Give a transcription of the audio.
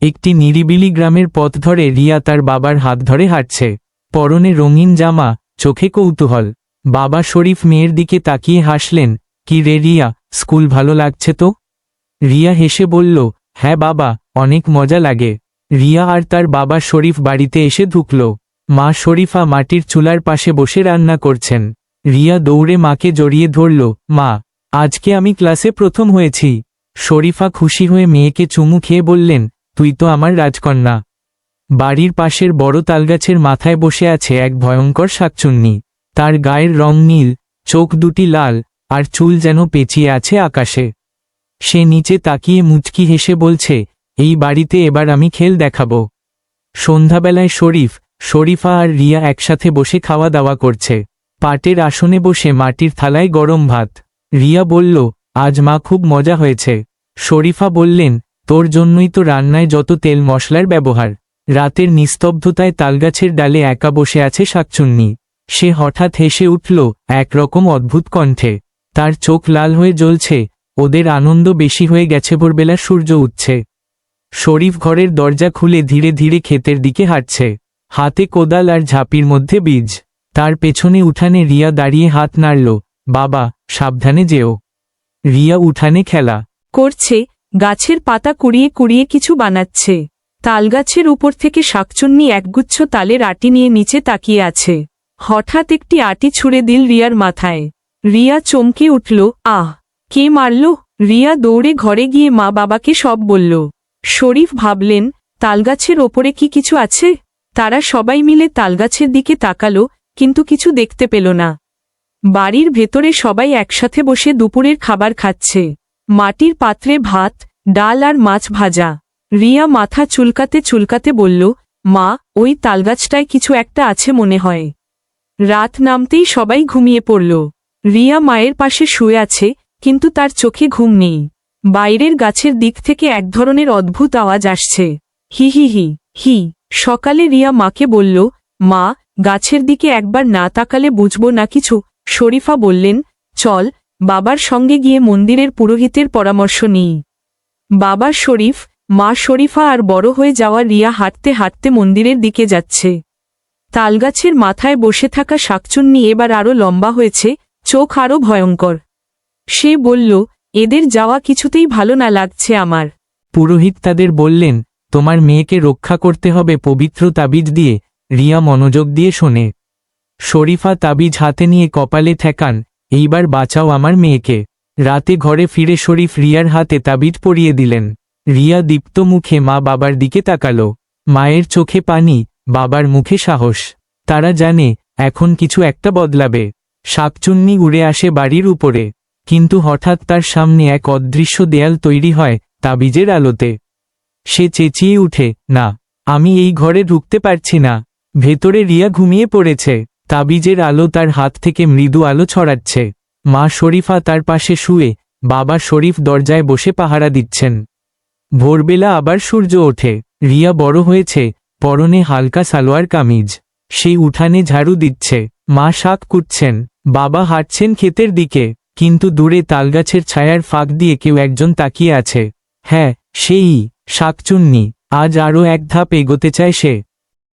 একটি নিরিবিলি গ্রামের পথ ধরে রিয়া তার বাবার হাত ধরে হাঁটছে। পরনে রঙিন জামা, চোখে কৌতূহল। বাবা শরীফ মেয়ের দিকে তাকিয়ে হাসলেন। কি রে রিয়া, স্কুল ভালো লাগছে তো? রিয়া হেসে বলল, হ্যাঁ বাবা, অনেক মজা লাগে। রিয়া আর তার বাবা শরীফ বাড়িতে এসে ঢুকল। মা শরীফা মাটির চুলার পাশে বসে রান্না করছেন। রিয়া দৌড়ে মাকে জড়িয়ে ধরল। মা, আজকে আমি ক্লাসে প্রথম হয়েছি। শরীফা খুশি হয়ে মেয়েকে চুমু খেয়ে বললেন, তুই তো আমার রাজকন্যা। বাড়ির পাশের বড় তালগাছের মাথায় বসে আছে এক ভয়ঙ্কর শাকচুন্নি। তার গায়ের রং নীল, চোখ দুটি লাল, আর চুল যেন পেঁচিয়ে আছে আকাশে। সে নিচে তাকিয়ে মুচকি হেসে বলছে, এই বাড়িতে এবার আমি খেল দেখাবো। সন্ধ্যাবেলায় শরীফ, শরীফা আর রিয়া একসাথে বসে খাওয়া দাওয়া করছে। পাটের আসনে বসে মাটির থালায় গরম ভাত। রিয়া বলল, আজ মা খুব মজা হয়েছে। শরীফা বললেন, তোর জন্যই তো রান্নায় যত তেল মশলার ব্যবহার। রাতের নিস্তব্ধতায় তালগাছের ডালে একা বসে আছে শাকচুন্নি। সে হঠাৎ হেসে উঠল একরকম অদ্ভুত কণ্ঠে। তার চোখ লাল হয়ে জ্বলছে। ওদের আনন্দ বেশি হয়ে গেছে, ভোরবেলা সূর্য উঠছে। শরীফ ঘরের দরজা খুলে ধীরে ধীরে ক্ষেতের দিকে হাঁটছে। হাতে কোদাল আর ঝাঁপির মধ্যে বীজ। তার পেছনে উঠানে রিয়া দাঁড়িয়ে হাত নাড়ল। বাবা, সাবধানে যেও। রিয়া উঠানে খেলা করছে, গাছের পাতা কুড়িয়ে কুড়িয়ে কিছু বানাচ্ছে। তালগাছের উপর থেকে শাকচুন্নি একগুচ্ছ তালের আটি নিয়ে নিচে তাকিয়ে আছে। হঠাৎ একটি আটি ছুঁড়ে দিল রিয়ার মাথায়। রিয়া চমকে উঠল। আহ, কে মারল? রিয়া দৌড়ে ঘরে গিয়ে মা বাবাকে সব বলল। শরীফ ভাবলেন, তালগাছের ওপরে কি কিছু আছে? তারা সবাই মিলে তালগাছের দিকে তাকালো, কিন্তু কিছু দেখতে পেল না। বাড়ির ভেতরে সবাই একসাথে বসে দুপুরের খাবার খাচ্ছে। মাটির পাত্রে ভাত, ডাল আর মাছ ভাজা। রিয়া মাথা চুলকাতে চুলকাতে বলল, মা, ওই তালগাছটায় কিছু একটা আছে মনে হয়। রাত নামতেই সবাই ঘুমিয়ে পড়ল। রিয়া মায়ের পাশে শুয়ে আছে, কিন্তু তার চোখে ঘুম নেই। বাইরের গাছের দিক থেকে এক ধরনের অদ্ভুত আওয়াজ আসছে। হি হি হি হি। সকালে রিয়া মাকে বলল, মা, গাছের দিকে একবার না তাকালে বুঝব না কিছু। শরীফা বললেন, চল, বাবার সঙ্গে গিয়ে মন্দিরের পুরোহিতের পরামর্শ নিই। বাবা শরীফ, মা শরীফা আর বড় হয়ে যাওয়া রিয়া হাঁটতে হাঁটতে মন্দিরের দিকে যাচ্ছে। তালগাছের মাথায় বসে থাকা শাকচুন্নি এবার আরো লম্বা হয়েছে, চোখ আরো ভয়ঙ্কর। সে বলল, এদের যাওয়া কিছুতেই ভালো না লাগছে আমার। পুরোহিত তাদের বললেন, তোমার মেয়েকে রক্ষা করতে হবে পবিত্র তাবিজ দিয়ে। রিয়া মনোযোগ দিয়ে শোনে। শরীফা তাবিজ হাতে নিয়ে কপালে ঠেকান, এইবার বাঁচাও আমার মেয়েকে। রাতে ঘরে ফিরে শরীফ রিয়ার হাতে তাবিজ পরিয়ে দিলেন। রিয়া দীপ্ত মুখে মা বাবার দিকে তাকালো। মায়ের চোখে পানি, বাবার মুখে সাহস। তারা জানে, এখন কিছু একটা বদলাবে। শাকচুন্নি উড়ে আসে বাড়ির উপরে। কিন্তু হঠাৎ তার সামনে এক অদৃশ্য দেয়াল তৈরি হয় তাবিজের আলোতে। সে চেঁচিয়ে উঠে, না, আমি এই ঘরে ঢুকতে পারছি না। ভেতরে রিয়া ঘুমিয়ে পড়েছে। তাবিজের আলো তার হাত থেকে মৃদু আলো ছড়াচ্ছে। মা শরীফা তার পাশে শুয়ে, বাবা শরীফ দরজায় বসে পাহারা দিচ্ছেন। ভোরবেলা আবার সূর্য ওঠে। রিয়া বড় হয়েছে, পরনে হালকা সালোয়ার কামিজ। সেই উঠানে ঝাড়ু দিচ্ছে। মা শাক কুটছেন, বাবা হাঁটছেন ক্ষেতের দিকে। কিন্তু দূরে তালগাছের ছায়ার ফাঁক দিয়ে কেউ একজন তাকিয়ে আছে। হ্যাঁ, সেই শাকচুন্নি। আজ আরও এক ধাপ এগোতে চায় সে।